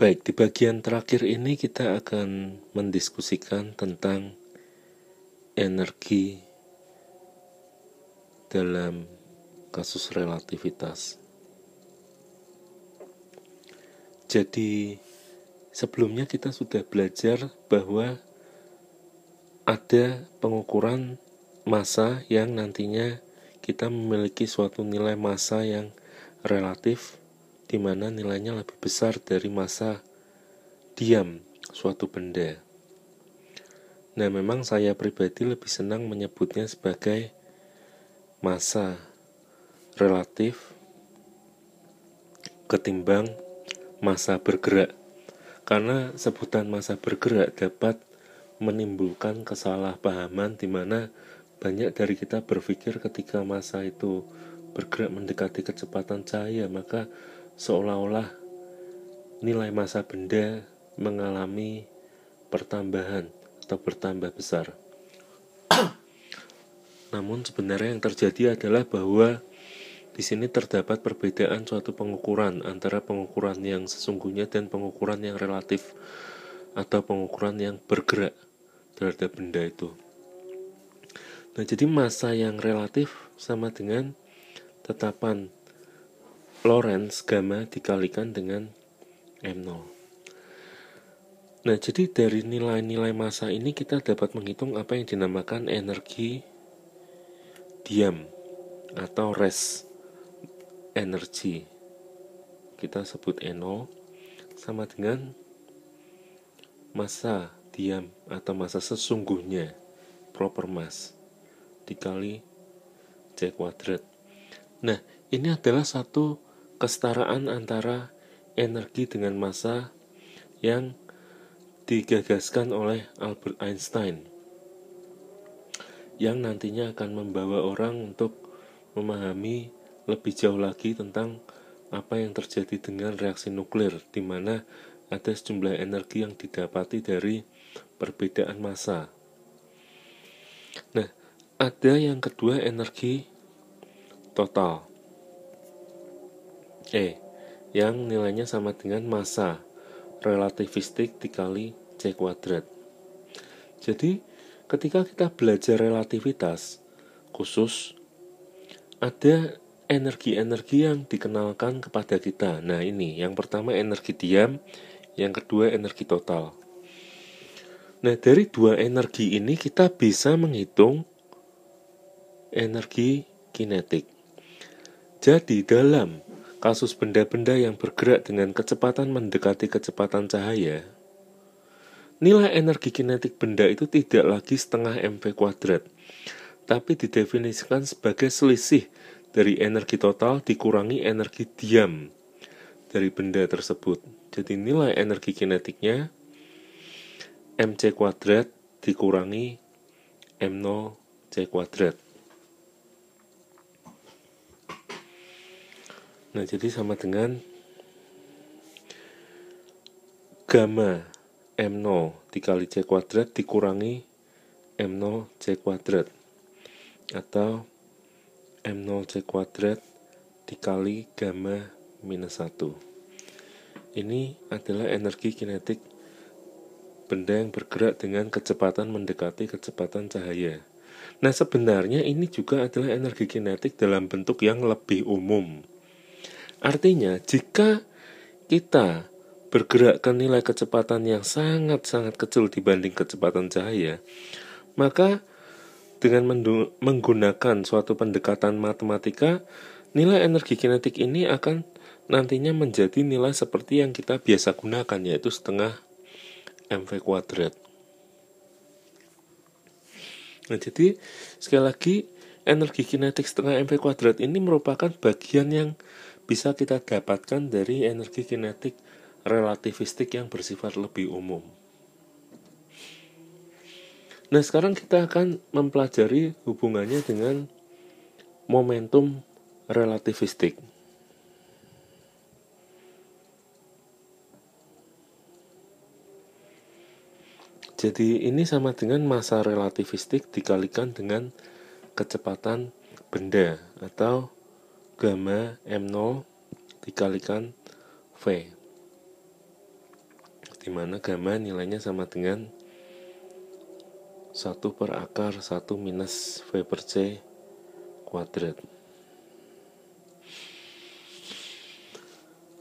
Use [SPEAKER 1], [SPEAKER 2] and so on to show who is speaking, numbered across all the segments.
[SPEAKER 1] Baik, di bagian terakhir ini kita akan mendiskusikan tentang energi dalam kasus relativitas. Jadi, sebelumnya kita sudah belajar bahwa ada pengukuran massa yang nantinya kita memiliki suatu nilai massa yang relatif, di mana nilainya lebih besar dari massa diam suatu benda. Nah, memang saya pribadi lebih senang menyebutnya sebagai massa relatif ketimbang massa bergerak, karena sebutan massa bergerak dapat menimbulkan kesalahpahaman di mana banyak dari kita berpikir ketika massa itu bergerak mendekati kecepatan cahaya, maka seolah-olah nilai massa benda mengalami pertambahan atau bertambah besar. Namun sebenarnya yang terjadi adalah bahwa di sini terdapat perbedaan suatu pengukuran antara pengukuran yang sesungguhnya dan pengukuran yang relatif atau pengukuran yang bergerak terhadap benda itu. Nah, jadi massa yang relatif sama dengan tetapan Lorentz gamma dikalikan dengan M0. Nah, jadi dari nilai-nilai massa ini kita dapat menghitung apa yang dinamakan energi diam atau rest energy. Kita sebut N0 sama dengan massa diam atau massa sesungguhnya proper mass dikali C kuadrat. Nah, ini adalah satu kesetaraan antara energi dengan massa yang digagaskan oleh Albert Einstein, yang nantinya akan membawa orang untuk memahami lebih jauh lagi tentang apa yang terjadi dengan reaksi nuklir, di mana ada sejumlah energi yang didapati dari perbedaan massa. Nah, ada yang kedua energi total, yang nilainya sama dengan massa relativistik dikali C kuadrat. Jadi, ketika kita belajar relativitas khusus, ada energi-energi yang dikenalkan kepada kita. Nah, ini yang pertama energi diam, yang kedua energi total. Nah, dari dua energi ini kita bisa menghitung energi kinetik. Jadi, dalam kasus benda-benda yang bergerak dengan kecepatan mendekati kecepatan cahaya, nilai energi kinetik benda itu tidak lagi setengah mv kuadrat, tapi didefinisikan sebagai selisih dari energi total dikurangi energi diam dari benda tersebut. Jadi nilai energi kinetiknya mc kuadrat dikurangi m0 c kuadrat. Nah, jadi sama dengan gamma m0 dikali c kuadrat dikurangi m0 c kuadrat, atau m0 c kuadrat dikali gamma minus 1. Ini adalah energi kinetik benda yang bergerak dengan kecepatan mendekati kecepatan cahaya. Nah, sebenarnya ini juga adalah energi kinetik dalam bentuk yang lebih umum. Artinya, jika kita bergerak ke nilai kecepatan yang sangat-sangat kecil dibanding kecepatan cahaya, maka dengan menggunakan suatu pendekatan matematika, nilai energi kinetik ini akan nantinya menjadi nilai seperti yang kita biasa gunakan, yaitu setengah mv kuadrat. Nah, jadi sekali lagi energi kinetik setengah mv kuadrat ini merupakan bagian yang bisa kita dapatkan dari energi kinetik relativistik yang bersifat lebih umum. Nah, sekarang kita akan mempelajari hubungannya dengan momentum relativistik. Jadi ini sama dengan massa relativistik dikalikan dengan kecepatan benda atau gamma m0 dikalikan v. di mana gamma nilainya sama dengan 1 per akar 1 minus V per C kuadrat.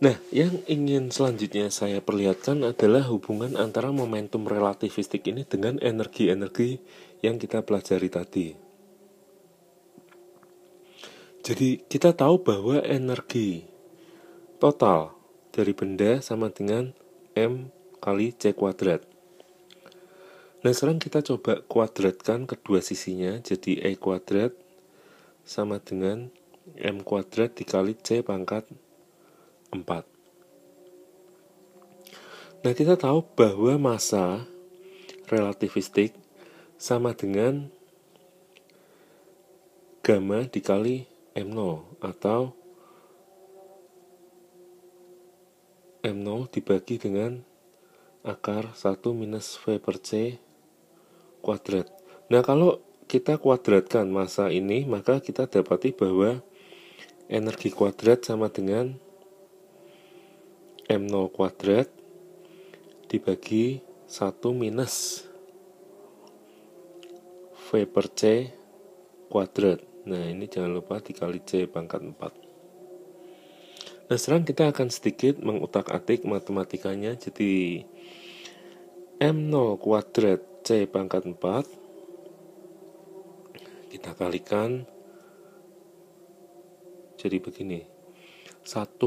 [SPEAKER 1] Nah, yang ingin selanjutnya saya perlihatkan adalah hubungan antara momentum relativistik ini dengan energi-energi yang kita pelajari tadi. Jadi, kita tahu bahwa energi total dari benda sama dengan M kali C kuadrat. Nah, sekarang kita coba kuadratkan kedua sisinya, jadi E kuadrat sama dengan M kuadrat dikali C pangkat 4. Nah, kita tahu bahwa massa relativistik sama dengan gamma dikali M0 atau M0 dibagi dengan akar 1 minus V per C kuadrat. Nah, kalau kita kuadratkan massa ini, maka kita dapati bahwa energi kuadrat sama dengan M0 kuadrat dibagi 1 minus V per C kuadrat. Nah, ini jangan lupa dikali C pangkat 4. Nah, sekarang kita akan sedikit mengutak-atik matematikanya. Jadi M0 kuadrat C pangkat 4 kita kalikan jadi begini, 1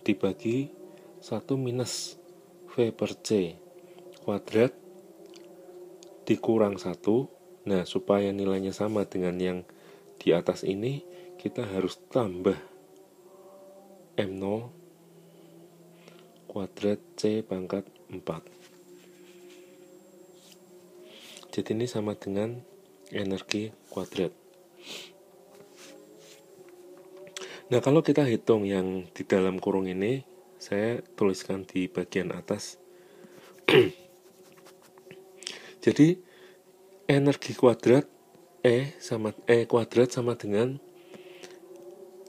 [SPEAKER 1] dibagi 1 minus V per C kuadrat dikurang 1. Nah, supaya nilainya sama dengan yang di atas ini, kita harus tambah M0 kuadrat C pangkat 4. Jadi ini sama dengan energi kuadrat. Nah, kalau kita hitung yang di dalam kurung ini, saya tuliskan di bagian atas. Jadi energi kuadrat E kuadrat sama dengan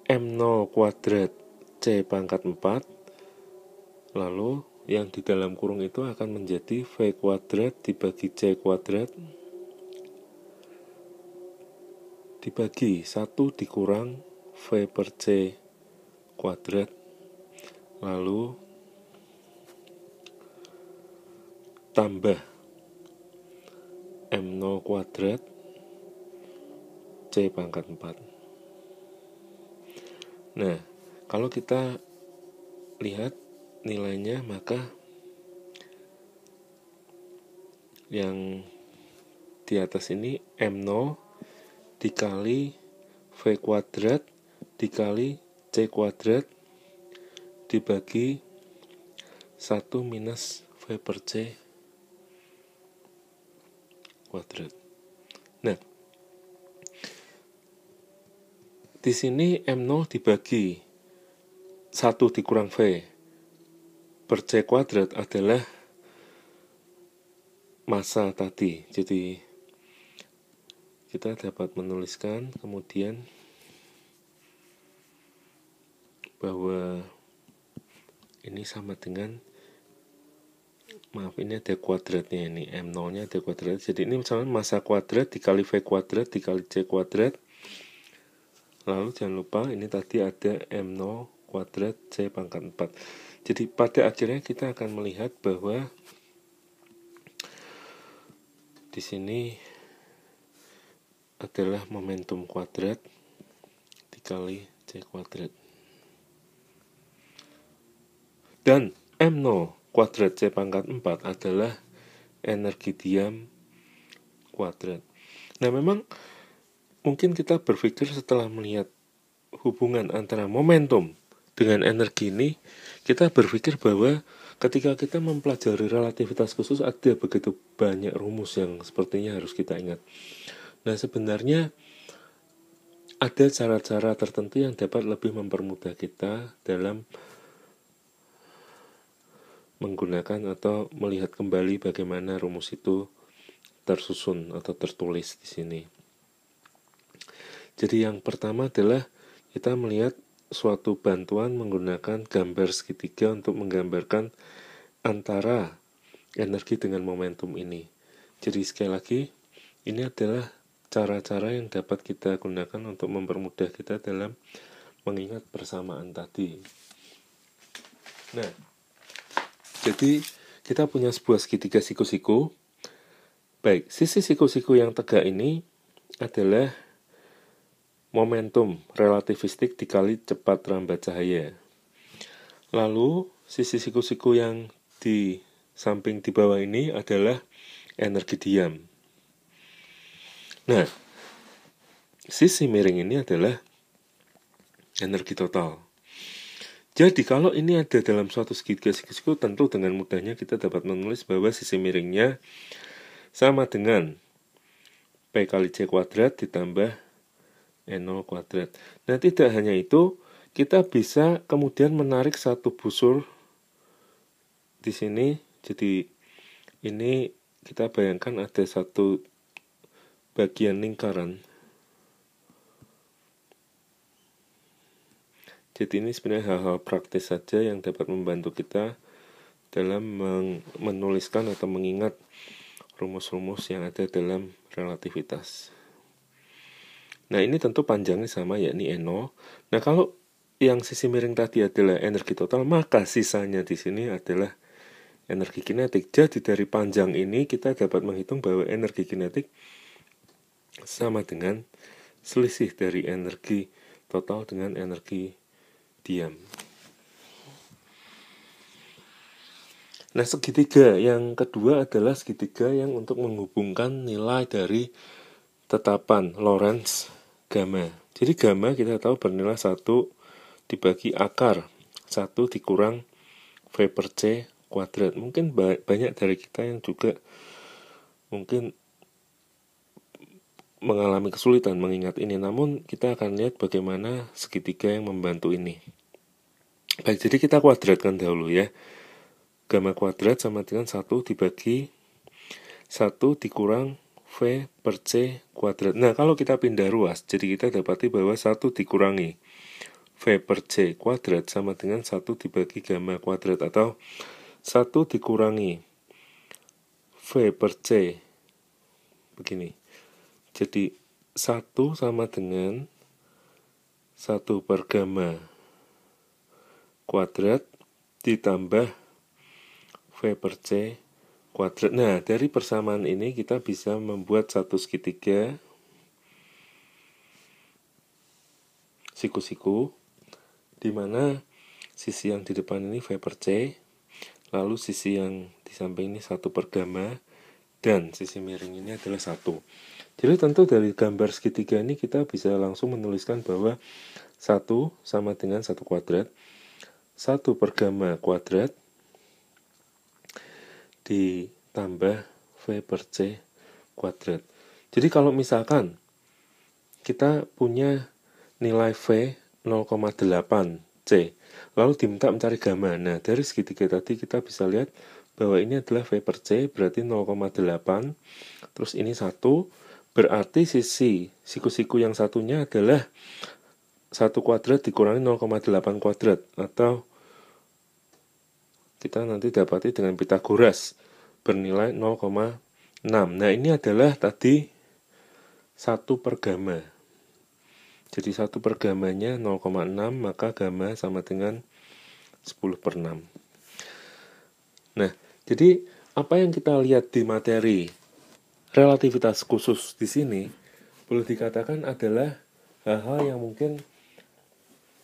[SPEAKER 1] M0 kuadrat C pangkat 4. Lalu yang di dalam kurung itu akan menjadi V kuadrat dibagi C kuadrat dibagi 1 dikurang V per C kuadrat, lalu tambah M0 kuadrat C pangkat 4. Nah, kalau kita lihat nilainya, maka yang di atas ini M0 dikali V kuadrat dikali C kuadrat dibagi 1 minus V per C kuadrat. Nah, di sini M0 dibagi 1 dikurang V per C kuadrat adalah massa tadi. Jadi kita dapat menuliskan kemudian bahwa ini sama dengan, ini ada kuadratnya, ini M0 nya ada kuadrat, jadi ini misalnya massa kuadrat dikali V kuadrat dikali C kuadrat, lalu jangan lupa ini tadi ada M0 kuadrat C pangkat 4. Jadi pada akhirnya kita akan melihat bahwa di sini adalah momentum kuadrat dikali C kuadrat. Dan M0 kuadrat C pangkat 4 adalah energi diam kuadrat. Nah, memang mungkin kita berpikir setelah melihat hubungan antara momentum dengan energi ini, kita berpikir bahwa ketika kita mempelajari relativitas khusus ada begitu banyak rumus yang sepertinya harus kita ingat. Nah, sebenarnya ada cara-cara tertentu yang dapat lebih mempermudah kita dalam menggunakan atau melihat kembali bagaimana rumus itu tersusun atau tertulis di sini. Jadi yang pertama adalah kita melihat suatu bantuan menggunakan gambar segitiga untuk menggambarkan antara energi dengan momentum ini. Jadi sekali lagi, ini adalah cara-cara yang dapat kita gunakan untuk mempermudah kita dalam mengingat persamaan tadi. Nah, jadi kita punya sebuah segitiga siku-siku. Baik, sisi siku-siku yang tegak ini adalah momentum relativistik dikali cepat rambat cahaya. Lalu, sisi siku-siku yang di samping di bawah ini adalah energi diam. Nah, sisi miring ini adalah energi total. Jadi kalau ini ada dalam suatu segitiga siku-siku, tentu dengan mudahnya kita dapat menulis bahwa sisi miringnya sama dengan P kali C kuadrat ditambah N0 kuadrat. Nah, tidak hanya itu, kita bisa kemudian menarik satu busur di sini. Jadi ini kita bayangkan ada satu bagian lingkaran. Jadi ini sebenarnya hal-hal praktis saja yang dapat membantu kita dalam menuliskan atau mengingat rumus-rumus yang ada dalam relativitas. Nah, ini tentu panjangnya sama, yakni N0. Nah, kalau yang sisi miring tadi adalah energi total, maka sisanya di sini adalah energi kinetik. Jadi dari panjang ini kita dapat menghitung bahwa energi kinetik sama dengan selisih dari energi total dengan energi diam. Nah, segitiga yang kedua adalah segitiga yang untuk menghubungkan nilai dari tetapan Lorentz gamma. Jadi gamma kita tahu bernilai 1 dibagi akar 1 dikurang V per C kuadrat. Mungkin banyak dari kita yang juga mungkin mengalami kesulitan mengingat ini, namun kita akan lihat bagaimana segitiga yang membantu ini. Baik, jadi kita kuadratkan dahulu ya. Gamma kuadrat sama dengan 1 dibagi 1 dikurang V per C kuadrat. Nah, kalau kita pindah ruas, jadi kita dapati bahwa 1 dikurangi V per C kuadrat sama dengan 1 dibagi gamma kuadrat, atau 1 dikurangi V per C begini. Jadi 1 sama dengan 1 per gamma kuadrat ditambah V per C kuadrat. Nah, dari persamaan ini kita bisa membuat satu segitiga siku-siku, di mana sisi yang di depan ini V per C, lalu sisi yang di samping ini 1 per gamma, dan sisi miring ini adalah 1. Jadi tentu dari gambar segitiga ini kita bisa langsung menuliskan bahwa 1 sama dengan 1 kuadrat, 1 per gamma kuadrat ditambah V per C kuadrat. Jadi kalau misalkan kita punya nilai V 0,8 C, lalu diminta mencari gamma. Nah, dari segitiga tadi kita bisa lihat bahwa ini adalah V per C, berarti 0,8, terus ini 1, berarti sisi siku-siku yang satunya adalah 1 kuadrat dikurangi 0,8 kuadrat, atau kita nanti dapati dengan Pitagoras bernilai 0,6. Nah, ini adalah tadi 1 per gamma. Jadi 1 per gammanya 0,6, maka gamma sama dengan 10 per 6. Nah, jadi apa yang kita lihat di materi relativitas khusus di sini boleh dikatakan adalah hal-hal yang mungkin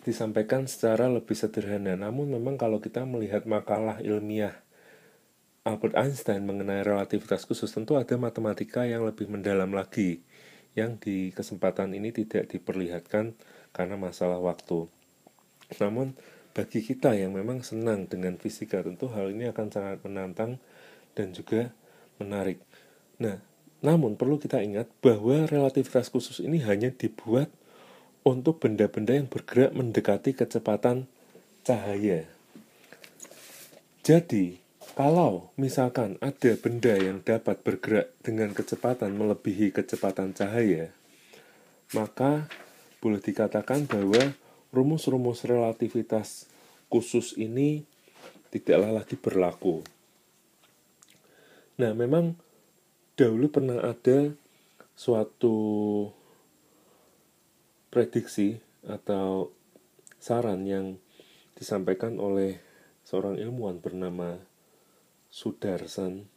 [SPEAKER 1] disampaikan secara lebih sederhana. Namun memang kalau kita melihat makalah ilmiah Albert Einstein mengenai relativitas khusus, tentu ada matematika yang lebih mendalam lagi yang di kesempatan ini tidak diperlihatkan karena masalah waktu. Namun bagi kita yang memang senang dengan fisika, tentu hal ini akan sangat menantang dan juga menarik. Nah, namun perlu kita ingat bahwa relativitas khusus ini hanya dibuat untuk benda-benda yang bergerak mendekati kecepatan cahaya. Jadi, kalau misalkan ada benda yang dapat bergerak dengan kecepatan melebihi kecepatan cahaya, maka boleh dikatakan bahwa rumus-rumus relativitas khusus ini tidaklah lagi berlaku. Nah, memang dahulu pernah ada suatu prediksi atau saran yang disampaikan oleh seorang ilmuwan bernama Sudarsan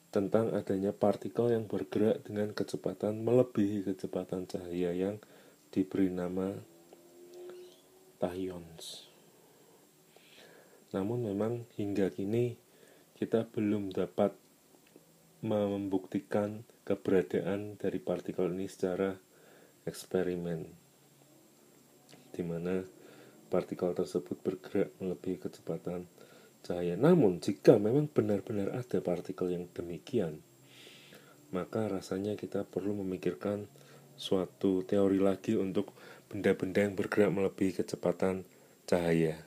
[SPEAKER 1] tentang adanya partikel yang bergerak dengan kecepatan melebihi kecepatan cahaya yang diberi nama tachyons. Namun memang hingga kini kita belum dapat membuktikan keberadaan dari partikel ini secara eksperimen, di mana partikel tersebut bergerak melebihi kecepatan cahaya. Namun jika memang benar-benar ada partikel yang demikian, maka rasanya kita perlu memikirkan suatu teori lagi untuk benda-benda yang bergerak melebihi kecepatan cahaya.